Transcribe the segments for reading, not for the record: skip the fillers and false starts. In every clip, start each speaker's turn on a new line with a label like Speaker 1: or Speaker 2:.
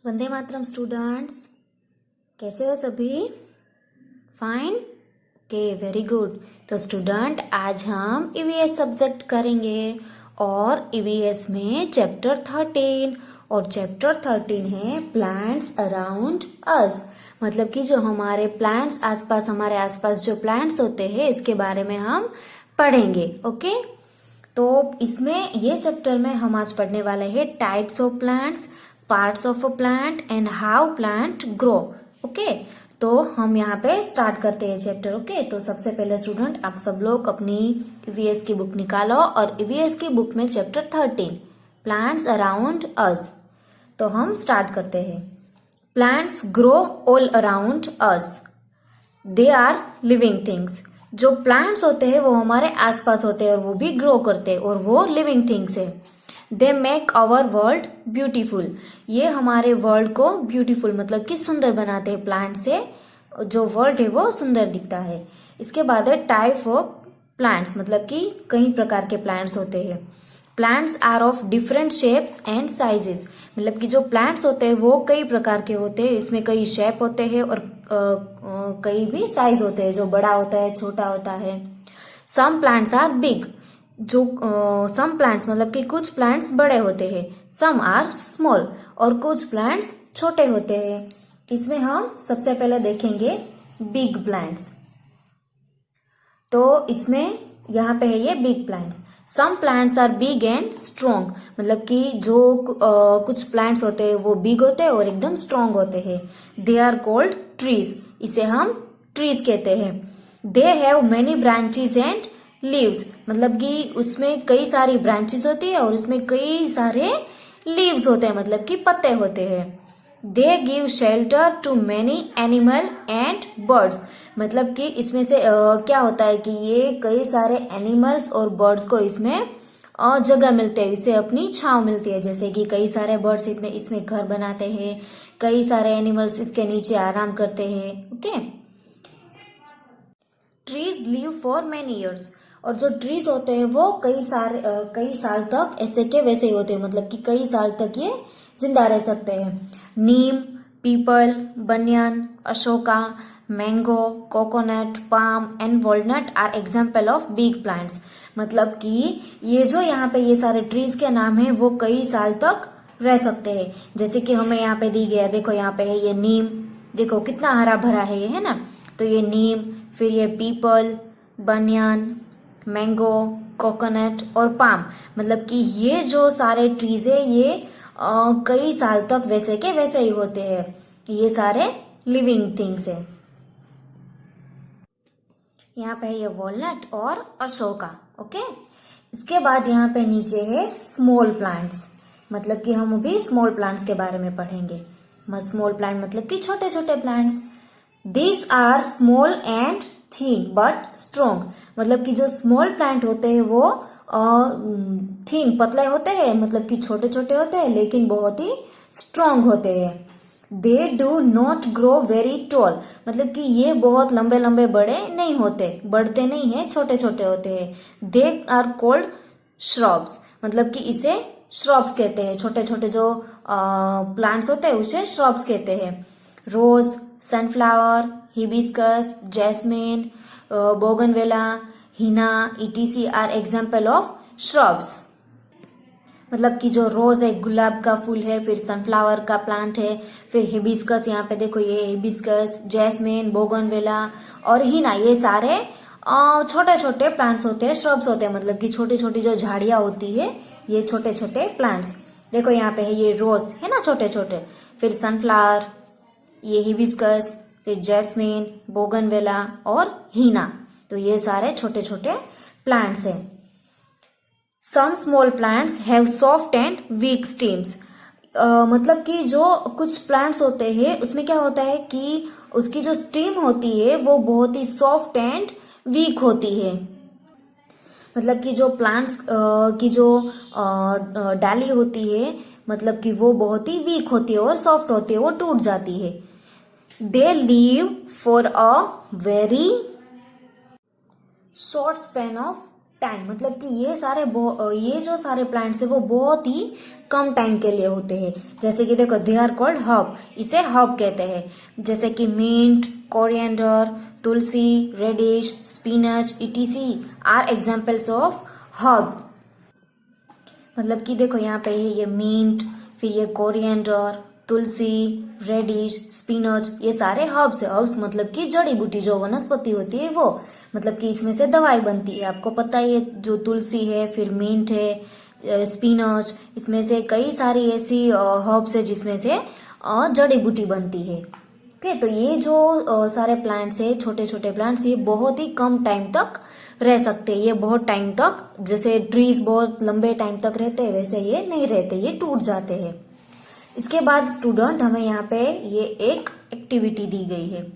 Speaker 1: Vande Mataram students, कैसे हो सभी? Fine, okay, very good. तो स्टूडेंट, आज हम ईवीएस सब्जेक्ट करेंगे और ईवीएस में चैप्टर 13 और चैप्टर 13 है प्लांट्स अराउंड अस। मतलब कि जो हमारे प्लांट्स आसपास, हमारे आसपास जो प्लांट्स होते हैं इसके बारे में हम पढ़ेंगे। ओके, तो इसमें ये चैप्टर में हम आज पढ़ने वाले हैं types of plants, parts of a plant and how plant grow. Okay, तो हम यहाँ पे स्टार्ट करते हैं चैप्टर। ओके, तो सबसे पहले स्टूडेंट आप सब लोग अपनी ईवीएस की बुक निकालो और ईवीएस की बुक में चैप्टर 13 प्लांट्स अराउंड अस, तो हम स्टार्ट करते हैं। Plants grow all around us, they are living things. जो प्लांट्स होते हैं वो हमारे आसपास होते हैं और वो भी ग्रो करते हैं और वो लिविंग थिंग्स है। They make our world beautiful, ये हमारे वर्ल्ड को ब्यूटीफुल मतलब कि सुंदर बनाते हैं। प्लांट से जो वर्ल्ड है वो सुंदर दिखता है। इसके बाद है टाइप ऑफ प्लांट्स, मतलब कि कई प्रकार के प्लांट्स होते हैं। Plants are of different shapes and sizes, मतलब कि जो प्लांट्स होते हैं वो कई प्रकार के होते हैं। इसमें कई शेप होते हैं और कई भी साइज होते हैं, जो बड़ा होता है, छोटा होता है। सम प्लांट्स आर बिग, जो सम प्लांट्स मतलब कि कुछ प्लांट्स बड़े होते हैं। सम आर स्मॉल, और कुछ प्लांट्स छोटे होते हैं। इसमें हम सबसे पहले देखेंगे बिग प्लांट्स। तो इसमें यहाँ पे है ये big plants. Some plants are big and strong, मतलब कि जो कुछ प्लांट्स होते हैं वो बिग होते हैं और एकदम स्ट्रॉन्ग होते हैं। दे आर कॉल्ड ट्रीज, इसे हम ट्रीज कहते हैं। They have many branches and leaves, मतलब कि उसमें कई सारी ब्रांचेस होती है और उसमें कई सारे लीव्स होते हैं, मतलब कि पत्ते होते हैं। They give shelter to many animal and birds, मतलब कि इसमें से क्या होता है कि ये कई सारे एनिमल्स और बर्ड्स को इसमें जगह मिलते हैं, इसे अपनी छांव मिलती है। जैसे कि कई सारे बर्ड्स इसमें घर बनाते हैं, कई सारे एनिमल्स इसके नीचे आराम करते हैं। Okay, trees live for many years, और जो ट्रीज होते हैं वो कई साल तक ऐसे के वैसे ही होते हैं, मतलब कि कई साल तक ये जिंदा रह सकते हैं। Neem, peepal, banyan, ashoka, mango, coconut, palm and walnut are example of big plants, मतलब कि ये जो यहाँ पे ये सारे ट्रीज के नाम है वो कई साल तक रह सकते हैं। जैसे कि हमें यहाँ पे दी गया, देखो यहाँ पे है ये नीम, देखो कितना हरा भरा है ये, है ना। तो ये नीम, फिर ये पीपल, बनियान, मैंगो, कोकोनट और पाम, मतलब कि ये जो सारे ट्रीज है ये कई साल तक वैसे के वैसे ही होते हैं। ये सारे लिविंग थिंग्स है। यहाँ पे है ये वॉलनट और अशोका। ओके, इसके बाद यहाँ पे नीचे है स्मॉल प्लांट्स, मतलब कि हम अभी स्मॉल प्लांट्स के बारे में पढ़ेंगे। स्मॉल प्लांट मतलब कि छोटे छोटे plants. This are small and thin but strong, मतलब कि जो स्मॉल प्लांट होते हैं वो थीन पतले होते हैं, मतलब कि छोटे छोटे होते हैं लेकिन बहुत ही स्ट्रॉन्ग होते हैं। They do not grow very tall, मतलब कि ये बहुत लंबे लंबे बड़े नहीं होते, बढ़ते नहीं है, छोटे छोटे होते हैं। दे आर कॉल्ड श्रब्स, मतलब कि इसे श्रब्स कहते हैं। छोटे छोटे जो प्लांट्स होते हैं उसे श्रब्स कहते हैं। Rose, sunflower, hibiscus, jasmine, bougainvillea, henna, ETC are example of shrubs, मतलब कि जो रोज है गुलाब का फूल है, फिर सनफ्लावर का प्लांट है, फिर हिबिस्कस, यहाँ पे देखो ये हिबिस्कस, जैस्मिन, बोगनवेला और हिना, ये सारे छोटे छोटे प्लांट्स होते हैं, श्रब्स होते हैं, मतलब कि छोटी छोटी जो झाड़ियां होती है ये छोटे छोटे प्लांट्स। देखो यहाँ पे है ये रोज है ना, छोटे छोटे, फिर सनफ्लावर, ये हिबिस्कस, फिर जैस्मिन, बोगनवेला और हीना, तो ये सारे छोटे छोटे प्लांट्स हैं। Some small plants have soft and weak stems, मतलब कि जो कुछ प्लांट्स होते हैं उसमें क्या होता है कि उसकी जो स्टीम होती है वो बहुत ही सॉफ्ट एंड वीक होती है, मतलब कि जो प्लांट्स की जो डाली होती है मतलब कि वो बहुत ही वीक होती है और सॉफ्ट होती है, वो टूट जाती है। They leave for a very short span of time, मतलब कि ये जो सारे प्लांट्स है वो बहुत ही कम टाइम के लिए होते हैं। जैसे कि देखो दे आर कॉल्ड हर्ब, इसे हर्ब कहते हैं। जैसे कि mint, coriander, tulsi, radish, spinach, etc are examples of herb. मतलब कि देखो यहाँ पे है ये मिंट, फिर ये कोरिएंडर, तुलसी, रेडिश, स्पिनच, ये सारे हर्ब्स है। हर्ब्स मतलब कि जड़ी बूटी, जो वनस्पति होती है वो, मतलब कि इसमें से दवाई बनती है। आपको पता है ये जो तुलसी है, फिर मिंट है, स्पिनच, इसमें से कई सारी ऐसी हर्ब्स है जिसमें से जड़ी बूटी बनती है। ओके, तो ये जो सारे प्लांट्स है, छोटे छोटे प्लांट्स, ये बहुत ही कम टाइम तक रह सकते हैं। ये बहुत टाइम तक, जैसे ट्रीज बहुत लंबे टाइम तक रहते हैं वैसे ये नहीं रहते, ये टूट जाते हैं। इसके बाद स्टूडेंट हमें यहाँ पे ये एक एक्टिविटी दी गई है।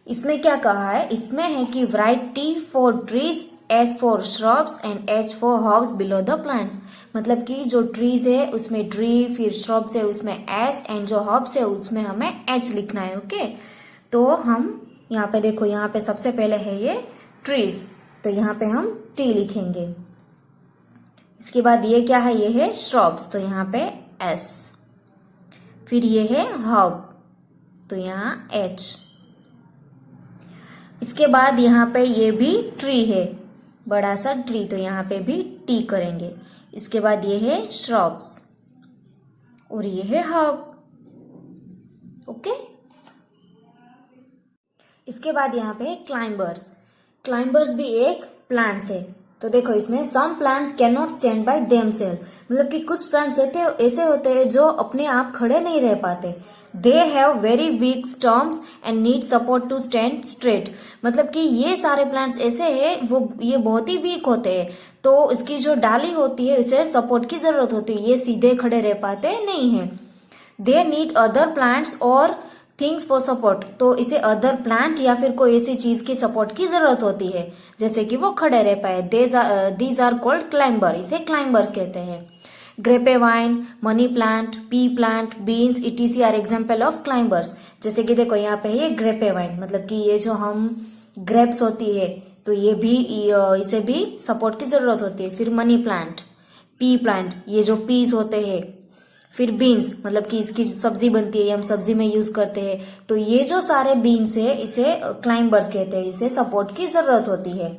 Speaker 1: इसमें क्या कहा है, इसमें है कि right T for trees, S for shrubs and H for herbs below the plants. मतलब कि जो ट्रीज है उसमें ट्री, फिर श्रब्स है उसमें एस, एंड जो हर्ब्स है उसमें हमें एच लिखना है। ओके, तो हम यहाँ पे देखो, यहाँ पे सबसे पहले है ये ट्रीज, तो यहाँ पे हम टी लिखेंगे। इसके बाद ये क्या है, ये है श्रब्स, तो यहाँ पे एस। फिर ये है हर्ब, तो यहाँ एच। इसके बाद यहाँ पे ये भी ट्री है, बड़ा सा ट्री, तो यहाँ पे भी टी करेंगे। इसके बाद ये है श्रब्स और ये है हर्ब। ओके, इसके बाद यहाँ पे क्लाइंबर्स। क्लाइंबर्स भी एक प्लांट्स है। तो देखो इसमें some plants can not stand by themself, मतलब कि कुछ प्लांट्स ऐसे होते हैं जो अपने आप खड़े नहीं रह पाते। They have very weak stumps and need support to stand straight. मतलब कि ये सारे प्लांट्स ऐसे हैं, वो ये बहुत ही वीक होते हैं, तो इसकी जो डाली होती है उसे सपोर्ट की जरूरत होती है, ये सीधे खड़े रह पाते नहीं है। दे नीड अदर प्लांट्स और थिंग्स फॉर सपोर्ट, तो इसे अदर प्लांट या फिर कोई ऐसी चीज की सपोर्ट की जरूरत होती है जैसे कि वो खड़े रह पाए। दीज आर कॉल्ड क्लाइंबर, इसे क्लाइंबर्स कहते हैं। Grapevine, money plant, pea plant, beans, ETC are example of climbers. जैसे कि देखो यहाँ पे है ग्रेपेवाइन, मतलब कि ये जो हम ग्रेप्स होती है तो ये भी इसे भी सपोर्ट की जरूरत होती है। फिर मनी प्लांट, पी प्लांट, ये जो पीस होते हैं। फिर बीन्स, मतलब कि इसकी सब्जी बनती है, ये हम सब्जी में यूज करते हैं, तो ये जो सारे बीन्स है इसे क्लाइंबर्स कहते हैं, इसे सपोर्ट की जरूरत होती है।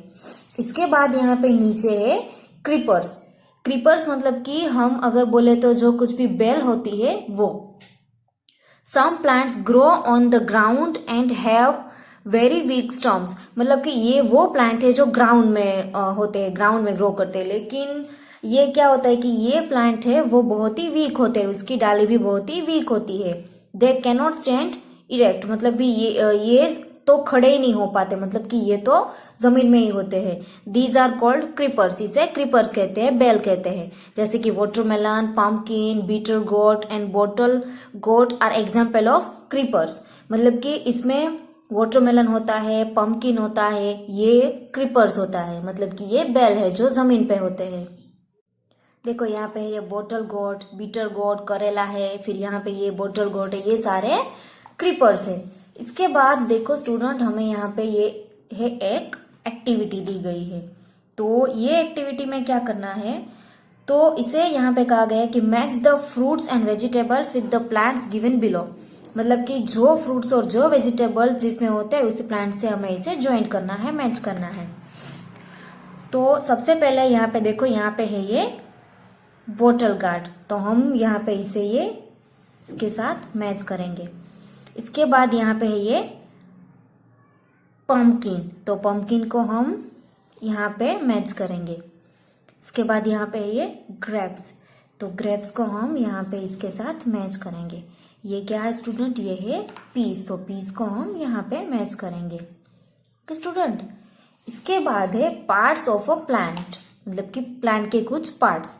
Speaker 1: इसके बाद यहाँ पे नीचे है क्रीपर्स। क्रीपर्स मतलब कि हम अगर बोले तो जो कुछ भी बेल होती है वो। Some plants grow on the ground and have very weak stumps, मतलब कि ये वो प्लांट है जो ग्राउंड में होते हैं, ग्राउंड में ग्रो करते हैं। लेकिन ये क्या होता है कि ये प्लांट है वो बहुत ही वीक होते हैं, उसकी डाली भी बहुत ही वीक होती है। दे कैनॉट स्टैंड इरेक्ट, मतलब भी ये तो खड़े ही नहीं हो पाते, मतलब कि ये तो जमीन में ही होते हैं। दीज आर कॉल्ड क्रीपर्स, इसे क्रीपर्स कहते हैं, बेल कहते हैं। जैसे कि watermelon, pumpkin, bitter gourd and bottle gourd are example of creepers. मतलब कि इसमें वाटरमेलन होता है, पम्पकिन होता है, ये क्रीपर्स होता है, मतलब कि ये बेल है जो जमीन पे होते हैं। देखो यहाँ पे ये बोटल गोट, बीटर गोट, करेला है, फिर यहाँ पे ये बोटल गोट है, ये सारे क्रीपर्स है। इसके बाद देखो स्टूडेंट, हमें यहाँ पे ये है एक एक्टिविटी दी गई है। तो ये एक्टिविटी में क्या करना है, तो इसे यहाँ पे कहा गया है कि match the fruits and vegetables with the plants given below. मतलब कि जो फ्रूट्स और जो वेजिटेबल्स जिसमें होते हैं उस प्लांट से हमें इसे ज्वाइन करना है, मैच करना है। तो सबसे पहले यहाँ पे देखो, यहाँ पे है ये बोटल गार्ड, तो हम यहाँ पे इसे ये इसके साथ मैच करेंगे। इसके बाद यहाँ पे है ये पम्पकिन, तो पम्पकिन को हम यहाँ पे मैच करेंगे। इसके बाद यहाँ पे है ये ग्रेप्स, तो ग्रेप्स को हम यहाँ पे इसके साथ मैच करेंगे। ये क्या है स्टूडेंट, ये है पीस, तो पीस को हम यहाँ पे मैच करेंगे। ओके स्टूडेंट, इसके बाद है पार्ट्स ऑफ अ प्लांट, मतलब कि प्लांट के कुछ parts.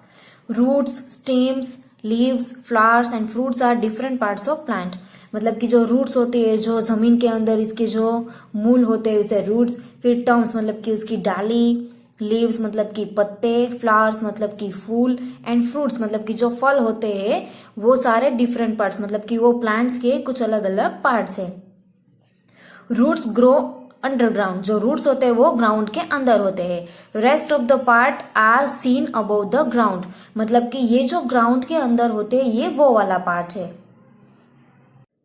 Speaker 1: Roots, stems, leaves, flowers and fruits are different parts of plant. मतलब कि जो रूट्स होती है, जो जमीन के अंदर इसके जो मूल होते हैं उसे रूट्स। फिर टर्म्स मतलब कि उसकी डाली, लीव्स मतलब कि पत्ते, फ्लावर्स मतलब कि फूल, एंड फ्रूट्स मतलब कि जो फल होते हैं वो सारे डिफरेंट पार्ट्स, मतलब कि वो प्लांट्स के कुछ अलग अलग पार्ट्स है। रूट्स ग्रो अंडरग्राउंड, जो रूट्स होते हैं वो ग्राउंड के अंदर होते हैं। Rest of the part are seen above the ground, मतलब कि ये जो ग्राउंड के अंदर होते हैं ये वो वाला पार्ट है।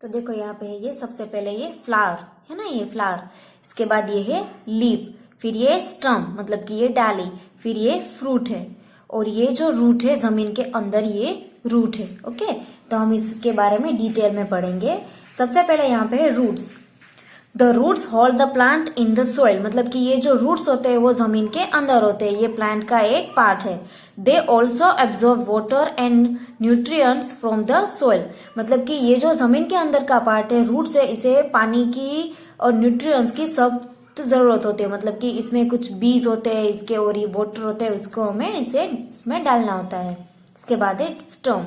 Speaker 1: तो देखो यहाँ पे है ये सबसे पहले ये फ्लावर है ना, ये फ्लावर, इसके बाद ये है लीफ, फिर ये स्टम मतलब कि ये डाली, फिर ये फ्रूट है, और ये जो रूट है जमीन के अंदर ये रूट है। ओके, तो हम इसके बारे में डिटेल में पढ़ेंगे। सबसे पहले यहाँ पे है roots. The roots hold the plant in the soil, मतलब कि ये जो रूट्स होते हैं वो जमीन के अंदर होते हैं, ये प्लांट का एक पार्ट है। They also absorb water and nutrients from the soil, मतलब कि ये जो जमीन के अंदर का पार्ट है रूट्स है, इसे पानी की और न्यूट्रिएंट्स की सब जरूरत होती है, मतलब कि इसमें कुछ बीज होते हैं इसके और ये वाटर होते हैं, उसको हमें इसे इसमें डालना होता है। इसके बाद है stem.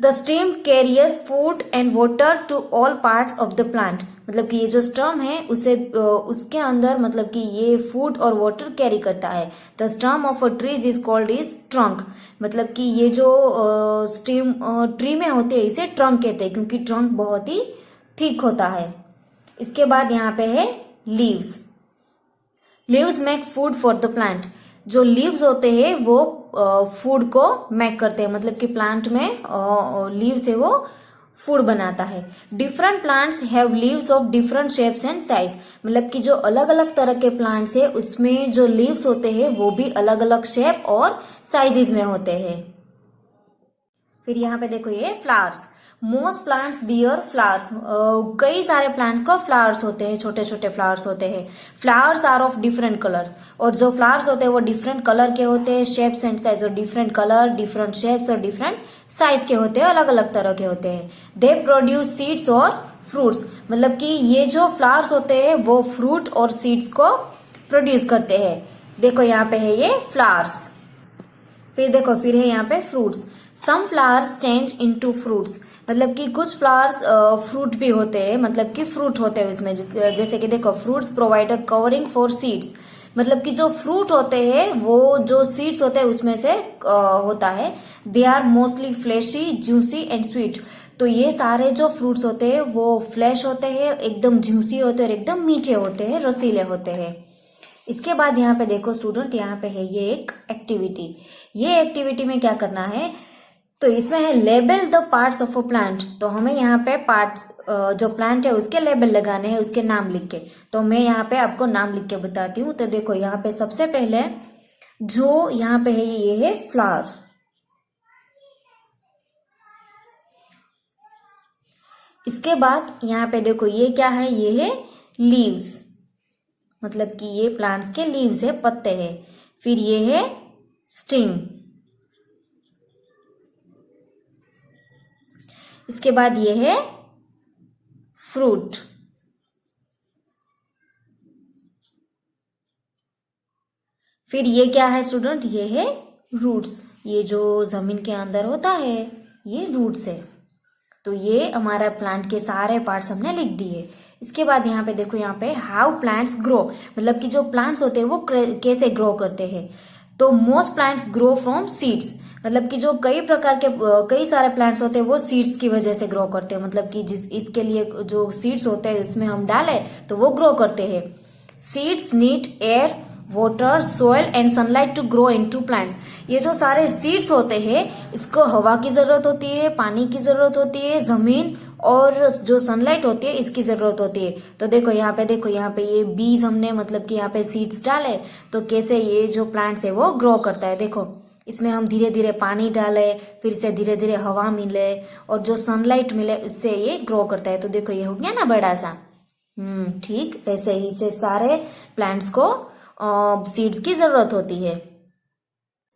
Speaker 1: The stem carriers food and water to all parts of the plant, मतलब कि ये जो स्टम है उसे उसके अंदर मतलब कि ये फूड और वाटर कैरी करता है। The stem of a trees is called is trunk, मतलब कि ये जो स्टेम ट्री में होते हैं इसे ट्रंक कहते हैं, क्योंकि ट्रंक बहुत ही थिक होता है। इसके बाद यहाँ पे है leaves. Leaves make food for the plant, जो लीव्स होते हैं वो फूड को मेक करते हैं, मतलब कि प्लांट में लीव्स है वो फूड बनाता है। Different plants have leaves of different shapes and size, मतलब कि जो अलग अलग तरह के प्लांट्स है उसमें जो लीव्स होते हैं वो भी अलग अलग शेप और साइजेस में होते हैं। फिर यहाँ पे देखो ये flowers. Most plants beer flowers, कई सारे प्लांट्स को फ्लावर्स होते हैं, छोटे छोटे फ्लावर्स होते हैं। Flowers are of different colours, और जो फ्लावर्स होते हैं वो डिफरेंट कलर के होते हैं, शेप्स एंड साइज, और डिफरेंट कलर डिफरेंट शेप्स और डिफरेंट साइज के होते हैं, अलग अलग तरह के होते हैं। दे प्रोड्यूस सीड्स और फ्रूट्स, मतलब कि ये जो फ्लावर्स होते हैं वो फ्रूट और सीड्स को प्रोड्यूस करते हैं। देखो यहाँ पे है ये फ्लावर्स। फिर देखो फिर है यहाँ पे fruits. Some flowers change into fruits, मतलब कि कुछ फ्लावर्स फ्रूट भी होते हैं, मतलब कि फ्रूट होते हैं उसमें, जैसे कि देखो fruits provide a covering for seeds, मतलब कि जो फ्रूट होते हैं वो जो सीड्स होते हैं उसमें से होता है। They are mostly fleshy juicy and sweet, तो ये सारे जो फ्रूट्स होते हैं वो फ्लैश होते हैं, एकदम जूसी होते हैं और एकदम मीठे होते हैं, रसीले होते हैं। इसके बाद यहाँ पे देखो स्टूडेंट, यहाँ पे है ये एक एक्टिविटी। ये एक्टिविटी में क्या करना है, तो इसमें है label the parts of a plant, तो हमें यहाँ पे पार्ट्स जो प्लांट है उसके लेबल लगाने हैं, उसके नाम लिख के। तो मैं यहाँ पे आपको नाम लिख के बताती हूँ। तो देखो यहाँ पे सबसे पहले जो यहाँ पे है ये है फ्लावर, इसके बाद यहाँ पे देखो ये क्या है, ये है लीव्स, मतलब कि ये प्लांट्स के लीव्स है, पत्ते हैं। फिर ये है स्टिंग, इसके बाद ये है फ्रूट, फिर ये क्या है स्टूडेंट, ये है रूट्स, ये जो जमीन के अंदर होता है ये रूट्स है। तो ये हमारा प्लांट के सारे पार्ट्स हमने लिख दिए। इसके बाद यहाँ पे देखो, यहाँ पे हाउ प्लांट्स ग्रो, मतलब कि जो प्लांट्स होते हैं वो कैसे ग्रो करते हैं। तो most plants grow from seeds, मतलब कि जो कई प्रकार के कई सारे प्लांट्स होते हैं वो सीड्स की वजह से ग्रो करते हैं, मतलब कि जिस इसके लिए जो सीड्स होते हैं उसमें हम डालें तो वो ग्रो करते हैं। Seeds need air water soil and sunlight to grow into plants, ये जो सारे सीड्स होते हैं इसको हवा की जरूरत होती है, पानी की जरूरत होती है, जमीन और जो सनलाइट होती है इसकी जरूरत होती है। तो देखो यहाँ पे ये बीज हमने मतलब कि यहाँ पे सीड्स डाले तो कैसे ये जो प्लांट्स है वो ग्रो करता है। देखो इसमें हम धीरे धीरे पानी डाले, फिर से धीरे धीरे हवा मिले और जो सनलाइट मिले उससे ये ग्रो करता है। तो देखो ये हो गया ना बड़ा सा। ठीक वैसे ही से सारे प्लांट्स को सीड्स की जरूरत होती है।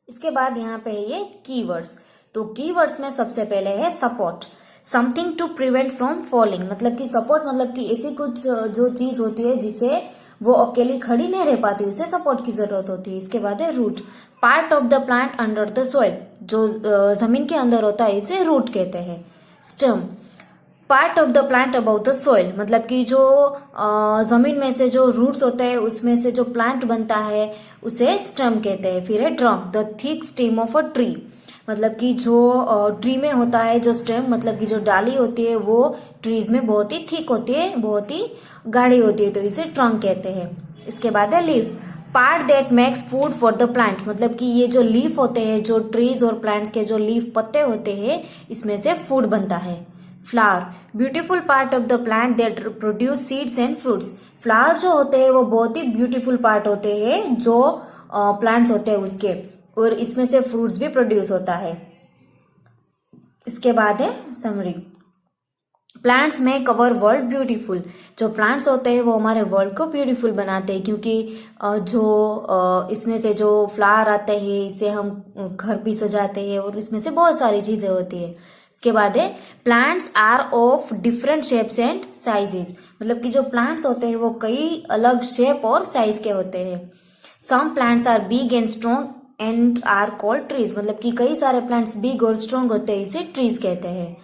Speaker 1: इसके बाद यहाँ पे है ये कीवर्ड्स। तो कीवर्ड्स में सबसे पहले है support, something to prevent from falling, मतलब कि सपोर्ट मतलब कि ऐसी कुछ जो चीज होती है जिसे वो अकेली खड़ी नहीं रह पाती, उसे सपोर्ट की जरूरत होती है। इसके बाद है root, part of the plant under the soil, जो जमीन के अंदर होता है इसे रूट कहते हैं। Stem, part of the plant about the soil, मतलब कि जो जमीन में से जो रूट्स होते हैं उसमें से जो प्लांट बनता है उसे स्टेम कहते हैं। फिर है trunk, the thick stem of a tree, मतलब कि जो ट्री में होता है जो स्टेम मतलब कि जो डाली होती है वो ट्रीज में बहुत ही थिक होती है, बहुत ही गाढ़ी होती है तो इसे ट्रंक कहते हैं। इसके बाद है leaf, part that makes food for the plant, मतलब कि ये जो लीफ होते हैं, जो ट्रीज और प्लांट्स के जो लीफ पत्ते होते हैं, इसमें से फूड बनता है। Flower, beautiful part of the plant that produce seeds and fruits, flower जो होते हैं वो बहुत ही ब्यूटीफुल पार्ट होते हैं जो प्लांट्स होते हैं उसके, और इसमें से फ्रूट्स भी प्रोड्यूस होता है। इसके बाद है समरी, प्लांट्स में कवर वर्ल्ड ब्यूटीफुल, जो प्लांट्स होते हैं वो हमारे वर्ल्ड को ब्यूटीफुल बनाते हैं, क्योंकि जो इसमें से जो फ्लावर आते हैं इसे हम घर भी सजाते हैं और इसमें से बहुत सारी चीजें होती है। इसके बाद है plants are of different shapes and sizes, मतलब कि जो प्लांट्स होते हैं वो कई अलग शेप और साइज के होते हैं। Some plants are big and strong and are called trees, मतलब कि कई सारे प्लांट्स बिग और स्ट्रॉन्ग होते हैं, इसे ट्रीज कहते हैं।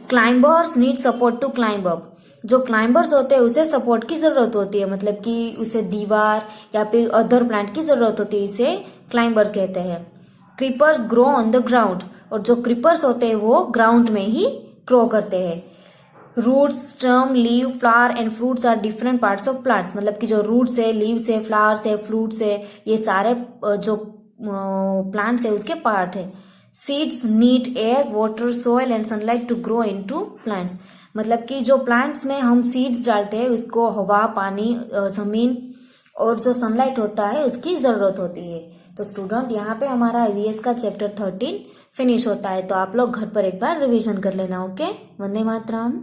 Speaker 1: Climbers need support to climb up, जो क्लाइंबर्स होते हैं उसे सपोर्ट की जरूरत होती है, मतलब कि उसे दीवार या फिर अदर प्लांट की जरूरत होती है, इसे क्लाइंबर्स कहते हैं। Creepers grow on the ground, और जो क्रीपर्स होते हैं वो ग्राउंड में ही ग्रो करते हैं। Roots, stem, leave, flower and fruits are different parts of plants, मतलब कि जो रूट्स है, लीव्स है, फ्लावर्स है, फ्रूट्स है, ये सारे जो प्लांट्स है उसके पार्ट है। Seeds need air, water, soil and sunlight to grow into plants, मतलब कि जो प्लांट्स में हम सीड्स डालते हैं उसको हवा, पानी, जमीन और जो सनलाइट होता है उसकी जरूरत होती है। तो स्टूडेंट यहाँ पे हमारा ईवीएस का चैप्टर 13 फिनिश होता है, तो आप लोग घर पर एक बार रिवीजन कर लेना। ओके, वंदे मातरम।